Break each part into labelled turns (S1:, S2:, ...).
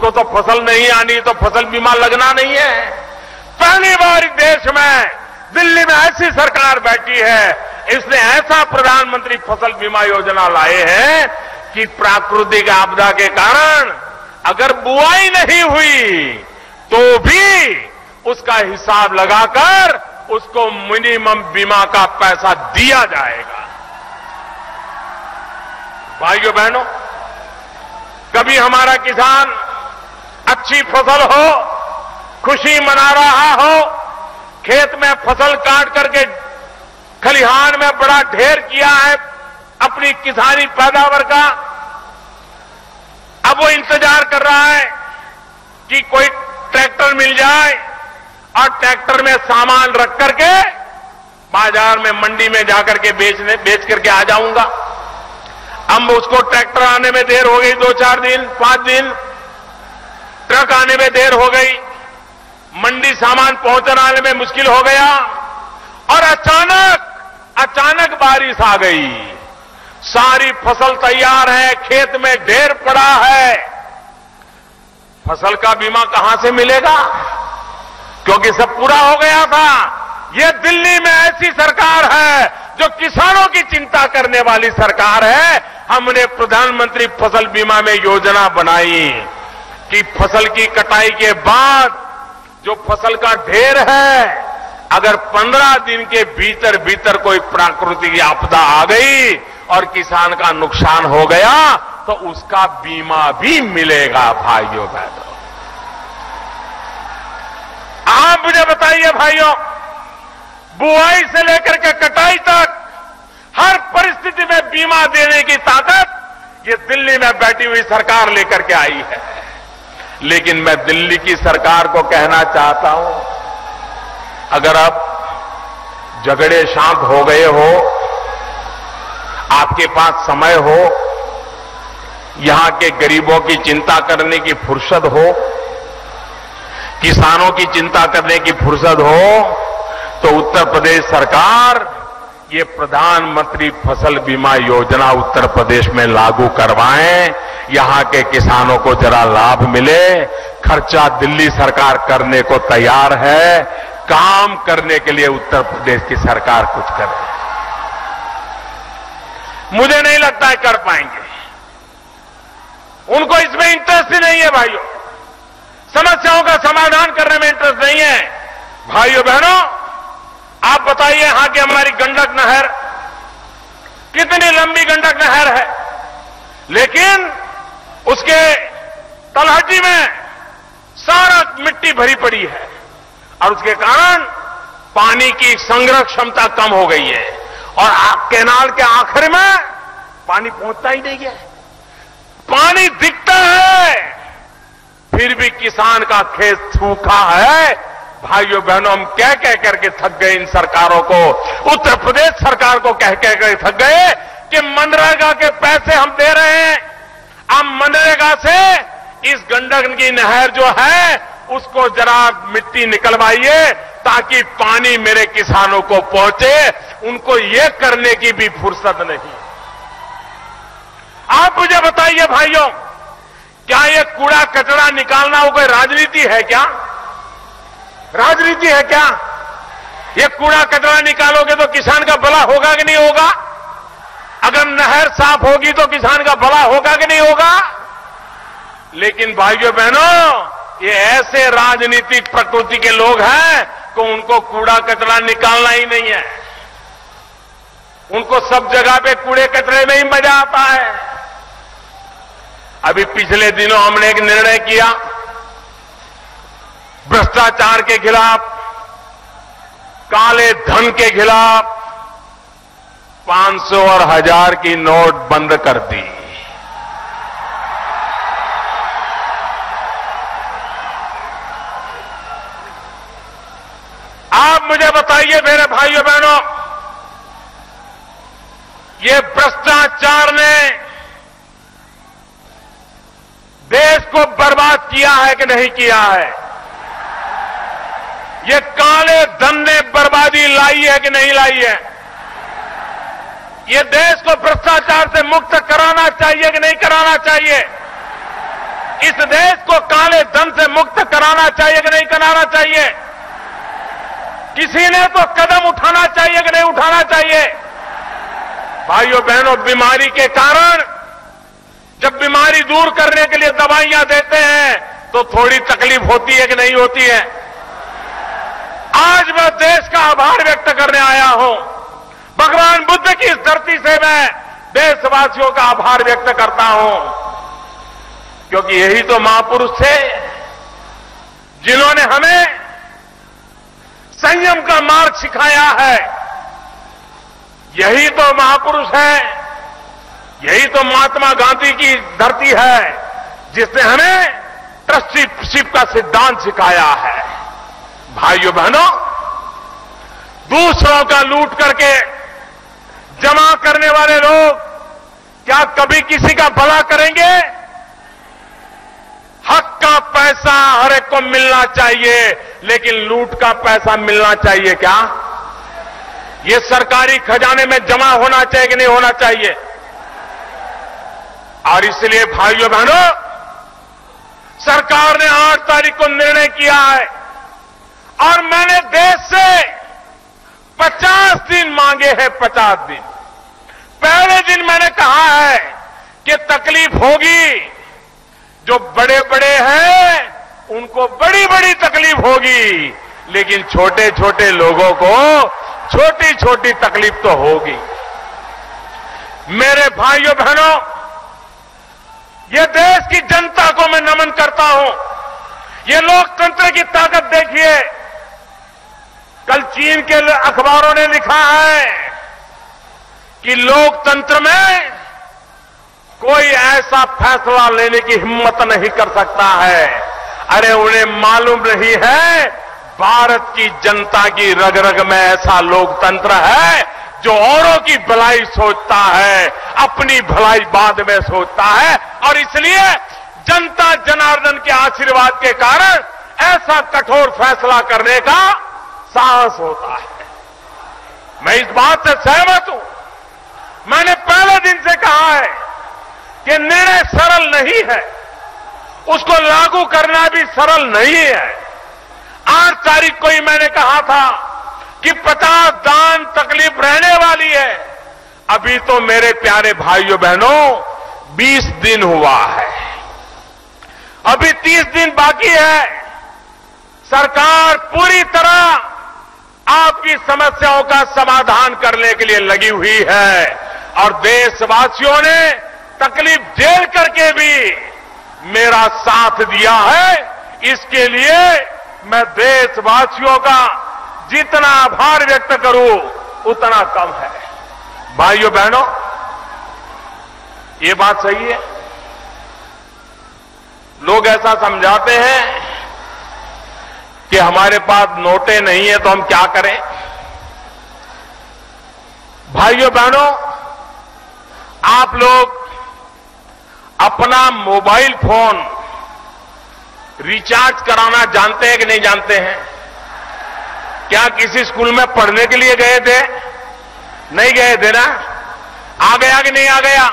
S1: उसको तो फसल नहीं आनी तो फसल बीमा लगना नहीं है। पहली बार देश में दिल्ली में ऐसी सरकार बैठी है, इसने ऐसा प्रधानमंत्री फसल बीमा योजना लाए हैं कि प्राकृतिक आपदा के कारण अगर बुआई नहीं हुई तो भी उसका हिसाब लगाकर उसको मिनिमम बीमा का पैसा दिया जाएगा। भाइयों बहनों, कभी हमारा किसान अच्छी फसल हो, खुशी मना रहा हो, खेत में फसल काट करके खलिहान में बड़ा ढेर किया है अपनी किसानी पैदावार का, अब वो इंतजार कर रहा है कि कोई ट्रैक्टर मिल जाए और ट्रैक्टर में सामान रख करके बाजार में मंडी में जाकर के बेच करके आ जाऊंगा। अब उसको ट्रैक्टर आने में देर हो गई, 2-4 दिन 5 दिन, ट्रक आने में देर हो गई, मंडी सामान पहुंचाने में मुश्किल हो गया और अचानक बारिश आ गई। सारी फसल तैयार है, खेत में ढेर पड़ा है, फसल का बीमा कहां से मिलेगा? क्योंकि सब पूरा हो गया था। ये दिल्ली में ऐसी सरकार है जो किसानों की चिंता करने वाली सरकार है। हमने प्रधानमंत्री फसल बीमा में योजना बनाई कि फसल की कटाई के बाद जो फसल का ढेर है, अगर 15 दिन के भीतर भीतर कोई प्राकृतिक आपदा आ गई और किसान का नुकसान हो गया तो उसका बीमा भी मिलेगा। भाइयों बहनों, आप मुझे बताइए भाइयों, बुआई से लेकर के कटाई तक हर परिस्थिति में बीमा देने की ताकत ये दिल्ली में बैठी हुई सरकार लेकर के आई है। लेकिन मैं दिल्ली की सरकार को कहना चाहता हूं, अगर अब झगड़े शांत हो गए हो, आपके पास समय हो, यहां के गरीबों की चिंता करने की फुर्सत हो, किसानों की चिंता करने की फुर्सत हो, तो उत्तर प्रदेश सरकार ये प्रधानमंत्री फसल बीमा योजना उत्तर प्रदेश में लागू करवाएं, यहां के किसानों को जरा लाभ मिले। खर्चा दिल्ली सरकार करने को तैयार है, काम करने के लिए उत्तर प्रदेश की सरकार कुछ करे। मुझे नहीं लगता है कर पाएंगे, उनको इसमें इंटरेस्ट ही नहीं है। भाइयों, समस्याओं का समाधान करने में इंटरेस्ट नहीं है। भाइयों बहनों, आप बताइए, यहां की हमारी गंडक नहर, कितनी लंबी गंडक नहर है, लेकिन उसके तलहटी में सारा मिट्टी भरी पड़ी है और उसके कारण पानी की संग्रह क्षमता कम हो गई है और कैनाल के आखिर में पानी पहुंचता ही नहीं है। पानी दिखता है, फिर भी किसान का खेत सूखा है। भाइयों बहनों, हम कह करके थक गए इन सरकारों को, उत्तर प्रदेश सरकार को कह कर थक गए कि मनरेगा के पैसे हम दे रहे हैं, अब मनरेगा से इस गंडक की नहर जो है उसको जरा मिट्टी निकलवाइए ताकि पानी मेरे किसानों को पहुंचे। उनको ये करने की भी फुर्सत नहीं। आप मुझे बताइए भाइयों, क्या ये कूड़ा कचरा निकालना वो कोई राजनीति है क्या? राजनीति है क्या? ये कूड़ा कचरा निकालोगे तो किसान का भला होगा कि नहीं होगा? अगर नहर साफ होगी तो किसान का भला होगा कि नहीं होगा? लेकिन भाइयों बहनों, ये ऐसे राजनीतिक प्रकृति के लोग हैं कि उनको कूड़ा कचरा निकालना ही नहीं है। उनको सब जगह पे कूड़े कचरे में ही मजा आता है। अभी पिछले दिनों हमने एक निर्णय किया भ्रष्टाचार के खिलाफ, काले धन के खिलाफ 500 और 1000 की नोट बंद कर दी। आप मुझे बताइए मेरे भाइयों बहनों, ये भ्रष्टाचार ने देश को बर्बाद किया है कि नहीं किया है? ये काले धन ने बर्बादी लाई है कि नहीं लाई है? ये देश को भ्रष्टाचार से मुक्त कराना चाहिए कि नहीं कराना चाहिए? इस देश को काले धन से मुक्त कराना चाहिए कि नहीं कराना चाहिए? किसी ने तो कदम उठाना चाहिए कि नहीं उठाना चाहिए? भाइयों बहनों, बीमारी के कारण जब बीमारी दूर करने के लिए दवाइयां देते हैं तो थोड़ी तकलीफ होती है कि नहीं होती है? आज मैं देश का आभार व्यक्त करने आया हूं। भगवान बुद्ध की इस धरती से मैं देशवासियों का आभार व्यक्त करता हूं, क्योंकि यही तो महापुरुष थे जिन्होंने हमें संयम का मार्ग सिखाया है। यही तो महापुरुष है, यही तो महात्मा गांधी की धरती है जिसने हमें ट्रस्टीशिप का सिद्धांत सिखाया है। भाइयों बहनों, दूसरों का लूट करके जमा करने वाले लोग क्या कभी किसी का भला करेंगे? हक का पैसा हर एक को मिलना चाहिए, लेकिन लूट का पैसा मिलना चाहिए क्या? ये सरकारी खजाने में जमा होना चाहिए कि नहीं होना चाहिए? और इसलिए भाइयों बहनों, सरकार ने 8 तारीख को निर्णय किया है और मैंने देश से 50 दिन मांगे हैं। 50 दिन। पहले दिन मैंने कहा है कि तकलीफ होगी, जो बड़े बड़े हैं उनको बड़ी बड़ी तकलीफ होगी, लेकिन छोटे छोटे लोगों को छोटी छोटी तकलीफ तो होगी। मेरे भाइयों बहनों, ये देश की जनता को मैं नमन करता हूं। ये लोकतंत्र की ताकत देखिए। कल चीन के अखबारों ने लिखा है कि लोकतंत्र में कोई ऐसा फैसला लेने की हिम्मत नहीं कर सकता है। अरे उन्हें मालूम नहीं है भारत की जनता की रग रग में ऐसा लोकतंत्र है जो औरों की भलाई सोचता है, अपनी भलाई बाद में सोचता है, और इसलिए जनता जनार्दन के आशीर्वाद के कारण ऐसा कठोर फैसला करने का साहस होता है। मैं इस बात से सहमत हूं। मैंने पहले दिन से कहा है कि निर्णय सरल नहीं है, उसको लागू करना भी सरल नहीं है। 8 तारीख को ही मैंने कहा था कि 50 दान तकलीफ रहने वाली है। अभी तो मेरे प्यारे भाइयों बहनों 20 दिन हुआ है, अभी 30 दिन बाकी है। सरकार पूरी तरह आपकी समस्याओं का समाधान करने के लिए लगी हुई है और देशवासियों ने तकलीफ झेल करके भी मेरा साथ दिया है। इसके लिए मैं देशवासियों का जितना आभार व्यक्त करूं उतना कम है। भाइयों बहनों, ये बात सही है। लोग ऐसा समझाते हैं कि हमारे पास नोटें नहीं है तो हम क्या करें। भाइयों बहनों, आप लोग अपना मोबाइल फोन रिचार्ज कराना जानते हैं कि नहीं जानते हैं? क्या किसी स्कूल में पढ़ने के लिए गए थे? नहीं गए थे ना? आ गया कि नहीं आ गया?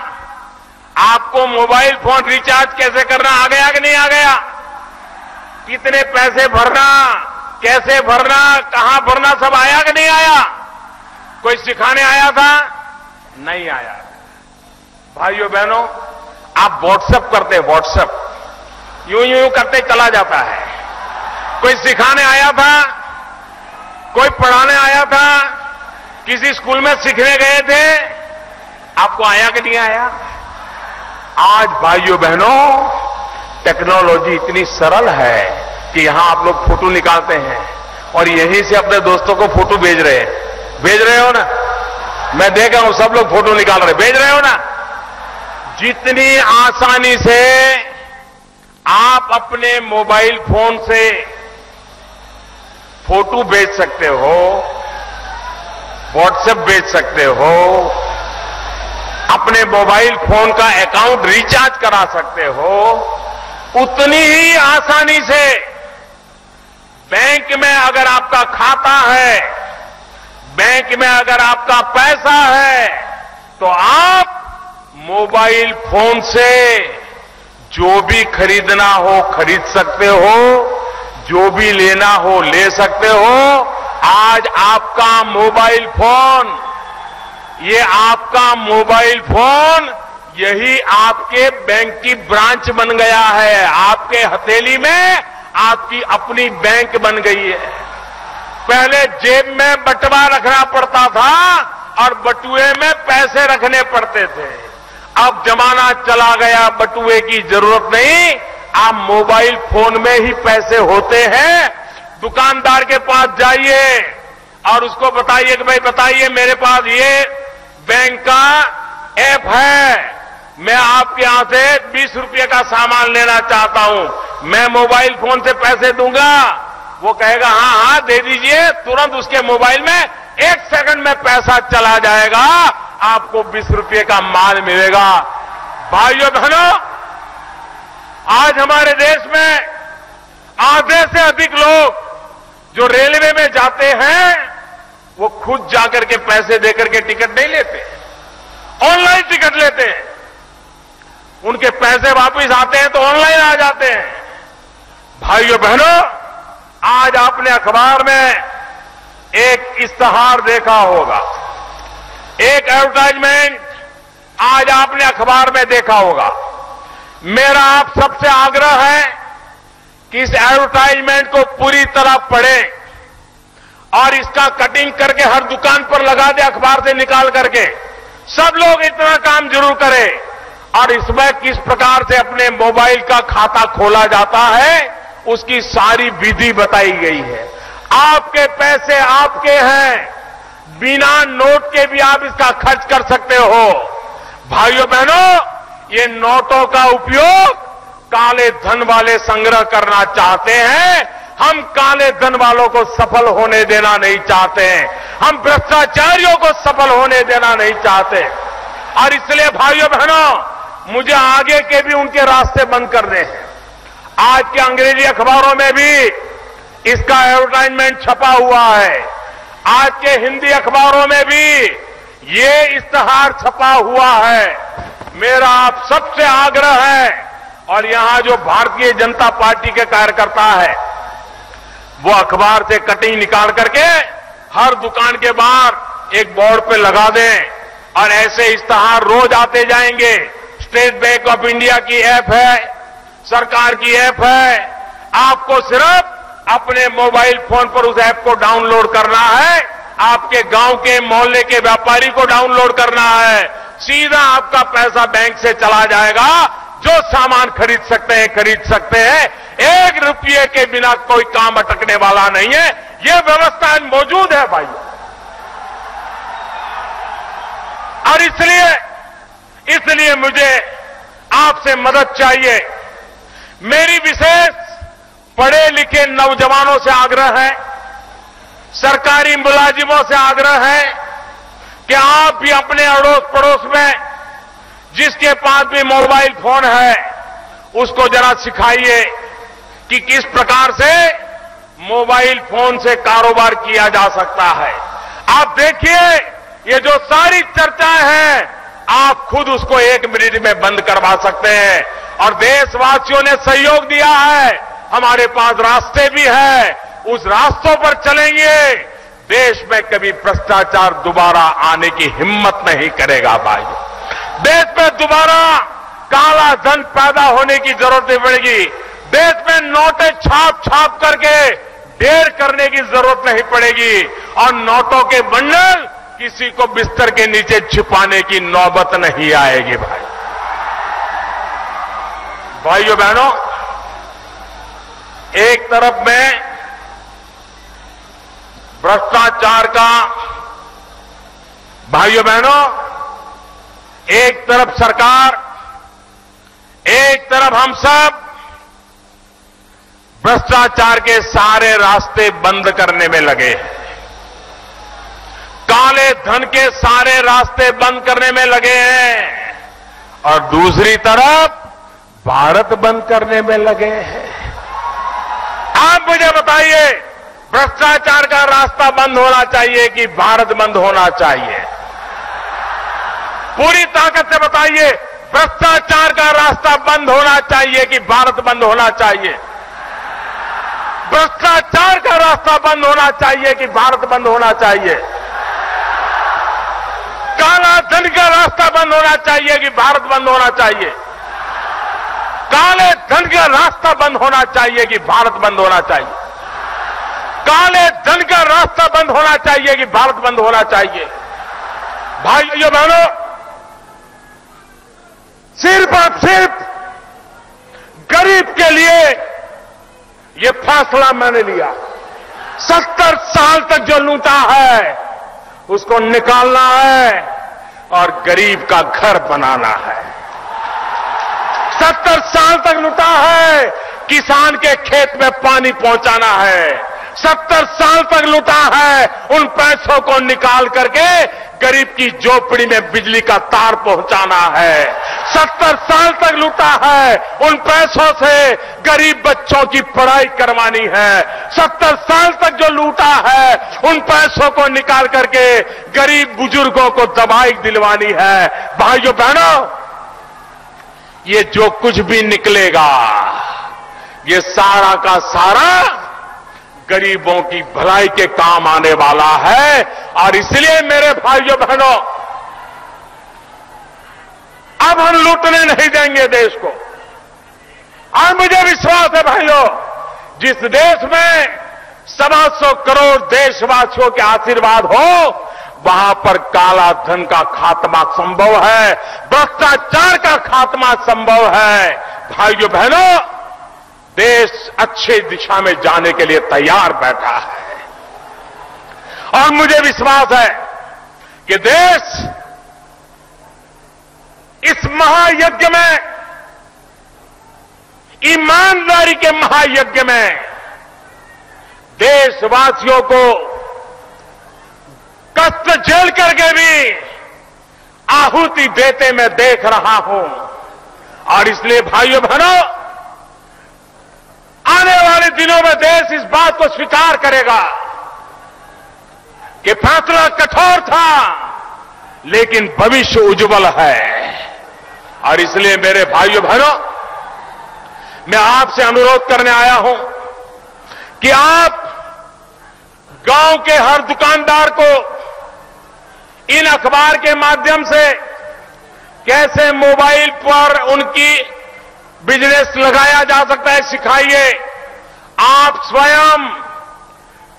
S1: आपको मोबाइल फोन रिचार्ज कैसे करना आ गया कि नहीं आ गया? कितने पैसे भरना, कैसे भरना, कहां भरना, सब आया कि नहीं आया? कोई सिखाने आया था? नहीं आया। भाइयों बहनों, आप व्हाट्सएप करते हैं, व्हाट्सएप यूं यूं करते चला जाता है। कोई सिखाने आया था? कोई पढ़ाने आया था? किसी स्कूल में सीखने गए थे? आपको आया कि नहीं आया? आज भाइयों बहनों, टेक्नोलॉजी इतनी सरल है कि यहां आप लोग फोटो निकालते हैं और यहीं से अपने दोस्तों को फोटो भेज रहे हैं। भेज रहे हो ना? मैं देख रहा हूं सब लोग फोटो निकाल रहे, भेज रहे हो ना? जितनी आसानी से आप अपने मोबाइल फोन से फोटो भेज सकते हो, व्हाट्सएप भेज सकते हो, अपने मोबाइल फोन का अकाउंट रिचार्ज करा सकते हो, उतनी ही आसानी से बैंक में अगर आपका खाता है, बैंक में अगर आपका पैसा है, तो आप मोबाइल फोन से जो भी खरीदना हो खरीद सकते हो, जो भी लेना हो ले सकते हो। आज आपका मोबाइल फोन, ये आपका मोबाइल फोन यही आपके बैंक की ब्रांच बन गया है। आपके हथेली में आपकी अपनी बैंक बन गई है। पहले जेब में बटुआ रखना पड़ता था और बटुए में पैसे रखने पड़ते थे। अब जमाना चला गया, बटुए की जरूरत नहीं, आप मोबाइल फोन में ही पैसे होते हैं। दुकानदार के पास जाइए और उसको बताइए कि भाई बताइए मेरे पास ये बैंक का ऐप है, मैं आपके यहां से 20 रुपये का सामान लेना चाहता हूं, मैं मोबाइल फोन से पैसे दूंगा। वो कहेगा हाँ हाँ दे दीजिए, तुरंत उसके मोबाइल में 1 सेकंड में पैसा चला जाएगा, आपको 20 रुपये का माल मिलेगा। भाइयों बहनों, आज हमारे देश में आधे से अधिक लोग जो रेलवे में जाते हैं वो खुद जाकर के पैसे देकर के टिकट नहीं लेते, ऑनलाइन टिकट लेते हैं। उनके पैसे वापस आते हैं तो ऑनलाइन आ जाते हैं। भाइयों बहनों, आज आपने अखबार में एक इश्तहार देखा होगा, एक एडवर्टाइजमेंट आज आपने अखबार में देखा होगा। मेरा आप सबसे आग्रह है कि इस एडवर्टाइजमेंट को पूरी तरह पढ़ें और इसका कटिंग करके हर दुकान पर लगा दे, अखबार से निकाल करके। सब लोग इतना काम जरूर करें। और इसमें किस प्रकार से अपने मोबाइल का खाता खोला जाता है उसकी सारी विधि बताई गई है। आपके पैसे आपके हैं, बिना नोट के भी आप इसका खर्च कर सकते हो। भाइयों बहनों, ये नोटों का उपयोग काले धन वाले संग्रह करना चाहते हैं। हम काले धन वालों को सफल होने देना नहीं चाहते हैं, हम भ्रष्टाचारियों को सफल होने देना नहीं चाहते। और इसलिए भाइयों बहनों, मुझे आगे के भी उनके रास्ते बंद करने हैं। आज के अंग्रेजी अखबारों में भी इसका एडवर्टाइजमेंट छपा हुआ है, आज के हिंदी अखबारों में भी ये इश्तहार छपा हुआ है। मेरा आप सबसे आग्रह है, और यहां जो भारतीय जनता पार्टी के कार्यकर्ता है वो अखबार से कटिंग निकाल करके हर दुकान के बाहर एक बोर्ड पे लगा दें, और ऐसे इश्तहार रोज आते जाएंगे। स्टेट बैंक ऑफ इंडिया की ऐप है, सरकार की ऐप है, आपको सिर्फ अपने मोबाइल फोन पर उस ऐप को डाउनलोड करना है, आपके गांव के मोहल्ले के व्यापारी को डाउनलोड करना है, सीधा आपका पैसा बैंक से चला जाएगा। जो सामान खरीद सकते हैं खरीद सकते हैं, 1 रुपये के बिना कोई काम अटकने वाला नहीं है। यह व्यवस्था मौजूद है भाई। और इसलिए मुझे आपसे मदद चाहिए। मेरी विशेष पढ़े लिखे नौजवानों से आग्रह है, सरकारी मुलाजिमों से आग्रह है कि आप भी अपने अड़ोस पड़ोस में जिसके पास भी मोबाइल फोन है उसको जरा सिखाइए कि किस प्रकार से मोबाइल फोन से कारोबार किया जा सकता है। आप देखिए, ये जो सारी चर्चाएं हैं आप खुद उसको 1 मिनट में बंद करवा सकते हैं। और देशवासियों ने सहयोग दिया है, हमारे पास रास्ते भी हैं, उस रास्तों पर चलेंगे। देश में कभी भ्रष्टाचार दोबारा आने की हिम्मत नहीं करेगा भाई। देश में दोबारा काला धन पैदा होने की जरूरत नहीं पड़ेगी। देश में नोटें छाप छाप करके ढेर करने की जरूरत नहीं पड़ेगी, और नोटों के बंडल किसी को बिस्तर के नीचे छिपाने की नौबत नहीं आएगी भाई। भाइयों बहनों, एक तरफ में भ्रष्टाचार का, भाइयों बहनों, एक तरफ सरकार, एक तरफ हम सब भ्रष्टाचार के सारे रास्ते बंद करने में लगे हैं, काले धन के सारे रास्ते बंद करने में लगे हैं, और दूसरी तरफ भारत बंद करने में लगे हैं। आप मुझे बताइए, भ्रष्टाचार का रास्ता बंद होना चाहिए कि भारत बंद होना चाहिए? पूरी ताकत से बताइए, भ्रष्टाचार का रास्ता बंद होना चाहिए कि भारत बंद होना चाहिए? भ्रष्टाचार का रास्ता बंद होना चाहिए कि भारत बंद होना चाहिए? काला धन का रास्ता बंद होना चाहिए कि भारत बंद होना चाहिए? काले धन का रास्ता बंद होना चाहिए कि भारत बंद होना चाहिए? काले धन का रास्ता बंद होना चाहिए कि भारत बंद होना चाहिए? भाइयों बहनों, सिर्फ और सिर्फ गरीब के लिए ये फैसला मैंने लिया। 70 साल तक जो लूटा है उसको निकालना है और गरीब का घर बनाना है। 70 साल तक लूटा है, किसान के खेत में पानी पहुंचाना है। 70 साल तक लूटा है, उन पैसों को निकाल करके गरीब की झोपड़ी में बिजली का तार पहुंचाना है। 70 साल तक लूटा है, उन पैसों से गरीब बच्चों की पढ़ाई करवानी है। 70 साल तक जो लूटा है, उन पैसों को निकाल करके गरीब बुजुर्गों को दवाई दिलवानी है। भाइयों बहनों, ये जो कुछ भी निकलेगा, ये सारा का सारा गरीबों की भलाई के काम आने वाला है। और इसलिए मेरे भाइयों बहनों, अब हम लूटने नहीं देंगे देश को। और मुझे विश्वास है भाइयों, जिस देश में 125 करोड़ देशवासियों के आशीर्वाद हो, वहां पर काला धन का खात्मा संभव है, भ्रष्टाचार का खात्मा संभव है। भाइयों बहनों, देश अच्छी दिशा में जाने के लिए तैयार बैठा है। और मुझे विश्वास है कि देश इस महायज्ञ में, ईमानदारी के महायज्ञ में, देशवासियों को कष्ट झेल करके भी आहुति देते मैं देख रहा हूं। और इसलिए भाइयों बहनों, आने वाले दिनों में देश इस बात को स्वीकार करेगा कि फैसला कठोर था, लेकिन भविष्य उज्जवल है। और इसलिए मेरे भाइयों बहनों, मैं आपसे अनुरोध करने आया हूं कि आप गांव के हर दुकानदार को इन अखबार के माध्यम से कैसे मोबाइल पर उनकी बिजनेस लगाया जा सकता है, सिखाइए। आप स्वयं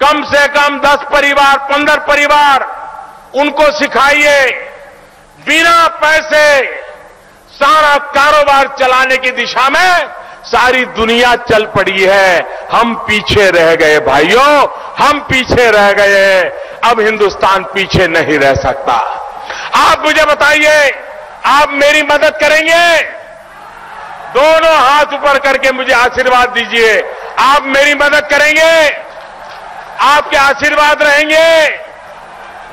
S1: कम से कम 10 परिवार, 15 परिवार उनको सिखाइए। बिना पैसे सारा कारोबार चलाने की दिशा में सारी दुनिया चल पड़ी है। हम पीछे रह गए भाइयों, हम पीछे रह गए। अब हिंदुस्तान पीछे नहीं रह सकता। आप मुझे बताइए, आप मेरी मदद करेंगे? दोनों हाथ ऊपर करके मुझे आशीर्वाद दीजिए। आप मेरी मदद करेंगे? आपके आशीर्वाद रहेंगे?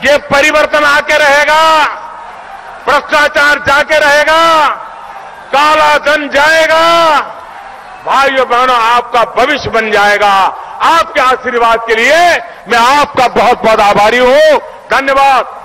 S1: ये परिवर्तन आके रहेगा, भ्रष्टाचार जाके रहेगा, काला धन जाएगा। भाइयों बहनों, आपका भविष्य बन जाएगा। आपके आशीर्वाद के लिए मैं आपका बहुत बहुत आभारी हूं। धन्यवाद।